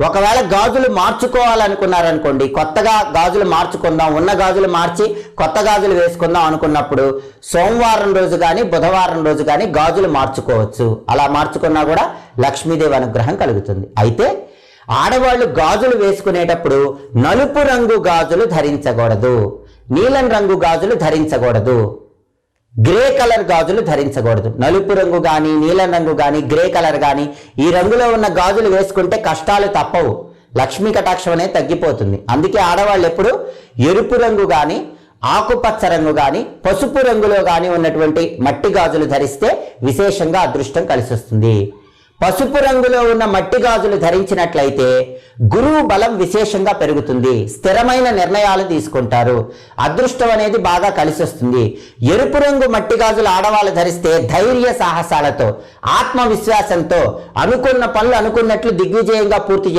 ఒకవేళ గాజులు మార్చుకోవాలనుకున్నారనుకోండి, కొత్తగా గాజులు మార్చుకుందాం, ఉన్న గాజులు మార్చి కొత్త గాజులు వేసుకుందాం అనుకున్నప్పుడు సోమవారం రోజు కానీ బుధవారం రోజు కానీ గాజులు మార్చుకోవచ్చు. అలా మార్చుకున్నా కూడా లక్ష్మీదేవి అనుగ్రహం కలుగుతుంది. అయితే ఆడవాళ్ళు గాజులు వేసుకునేటప్పుడు నలుపు రంగు గాజులు ధరించకూడదు, నీలం రంగు గాజులు ధరించకూడదు, గ్రే కలర్ గాజులు ధరించకూడదు. నలుపు రంగు కానీ నీలం రంగు కానీ గ్రే కలర్ కానీ ఈ రంగులో ఉన్న గాజులు వేసుకుంటే కష్టాలు తప్పవు, లక్ష్మీ కటాక్షం అనేది తగ్గిపోతుంది. అందుకే ఆడవాళ్ళు ఎప్పుడు ఎరుపు రంగు కానీ ఆకుపచ్చ రంగు కానీ పసుపు రంగులో కానీ ఉన్నటువంటి మట్టి గాజులు ధరిస్తే విశేషంగా అదృష్టం కలిసి వస్తుంది. పసుపు రంగులో ఉన్న మట్టి గాజులు ధరించినట్లయితే గురువు బలం విశేషంగా పెరుగుతుంది, స్థిరమైన నిర్ణయాలు తీసుకుంటారు, అదృష్టం అనేది బాగా కలిసి వస్తుంది. ఎరుపు రంగు మట్టి గాజులు ఆడవాళ్ళు ధరిస్తే ధైర్య సాహసాలతో ఆత్మవిశ్వాసంతో అనుకున్న పనులు అనుకున్నట్లు దిగ్విజయంగా పూర్తి